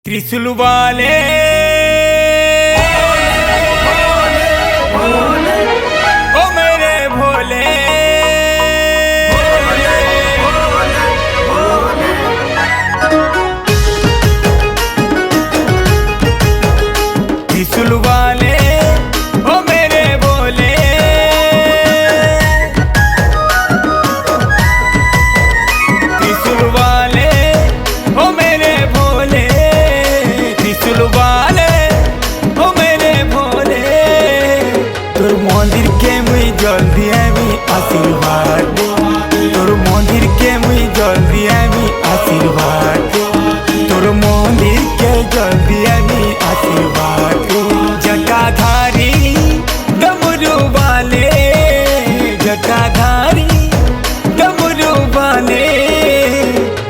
त्रिशूल वाले ओ मेरे भोले त्रिशूल वाले ओ मेरे भोले त्रिशूल वाले ओ मेरे भोले त्रिशूल वाले ओ मेरे भोले तोर मंदिर के मुई जल्दी आमी आशीर्वाद दे तोर मंदिर के मुई जल्दी आमी आशीर्वाद दे तोर मंदिर के जल्दी आमी आशीर्वाद दे जटाधारी डमरू वाले जटाधारी डमरू वाले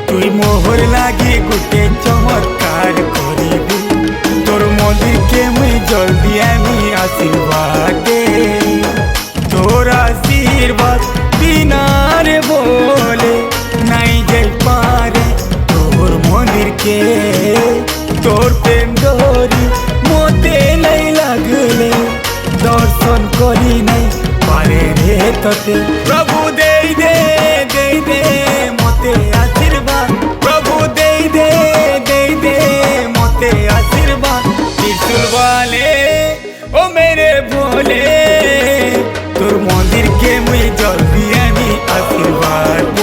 तुई मोहर लागी गुटे चमत्कार करिबी तोर मंदिर के मुई जल्दी आमी आशीर्वाद दे तोर आशीर्वाद बिना रे बोले नहीं जाई पारे तोर मंदिर के तोर प्रेम डोरी मोते नहीं लगले दर्शन करी नहीं पारे रे तते प्रभु दे दे मोते आशीर्वाद प्रभु दे दे मोते आशीर्वाद त्रिशूल वाले ओ मेरे भोले तोर मंदिर के मुई जल्दी आमी आशीर्वाद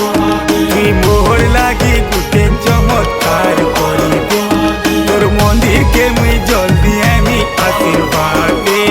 तुई मोहर लागी गुटे चमत्कार करिबे तोर मंदिर के मुई जल्दी आमी आशीर्वाद दे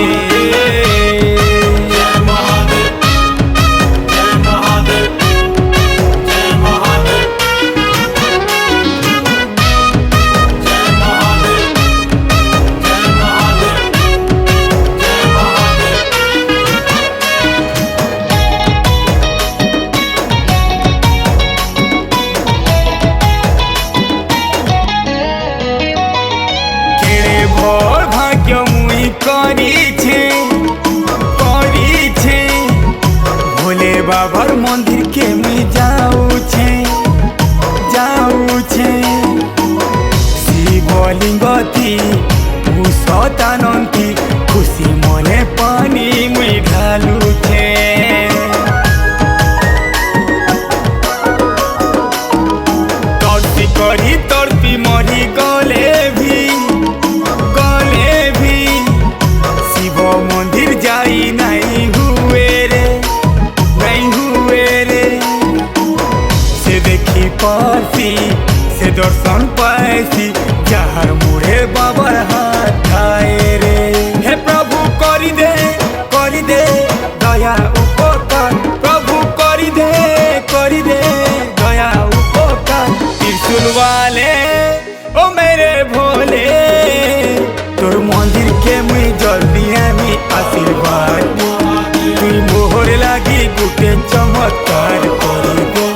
भोर भाग्य मुई करिछे भोले बाबार मंदिर के मुई जाऊछे शिवलिंगती सतानंती खुशी मने पानी मुई ढालुछे तड़पी करी तड़पी मरी गले भी शिव मंदिर जाई नहीं हुए रे से देखी पासी से दर्शन पासी जहाँ मुड़े बाबर हाथ खाए रे हे प्रभु करी दे दया उपकार प्रभु करी दे दया उपकार त्रिशूल वाले ओ मेरे भोले तोर मंदिर के मुई जल्दी आमी आशीर्वाद तुई मोहर लागी गुटे चमत्कार करिबे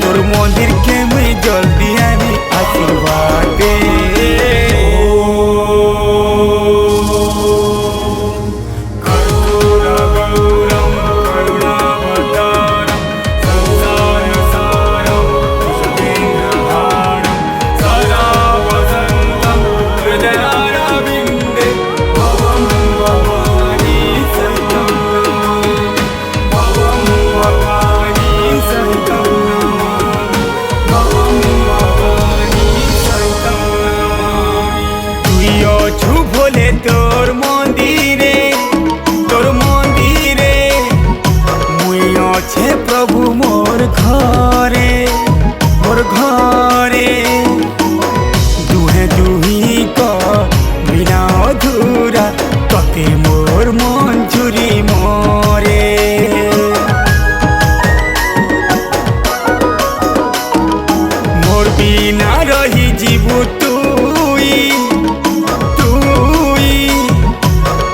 तोर मंदिर के मुई जल्दी आमी आशीर्वाद दे भोले तोर मंदिरे मुई अच्छे प्रभु मोर घरे दुहे दुही का बिना अधूरा कते मोर मंजूरी मोरे मोर बिना रही जीवु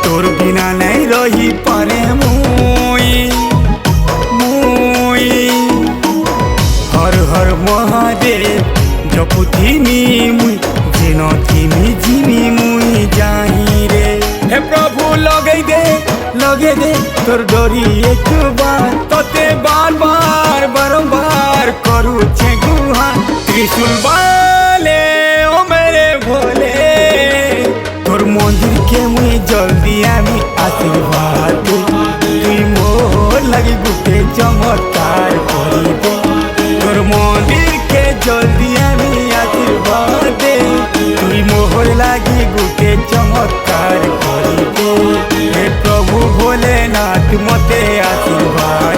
तोर बिना नहीं रही पारे मुई हर हर महादेव जपुथिनी मुई जेन थिमी जिमी मुई जाही रे हे प्रभु लगे दे तोर डोरी एक बार तोते बार बारंबार करू छे गुहार त्रिशूल वाले ओ मेरे भोले আশীর্বাদ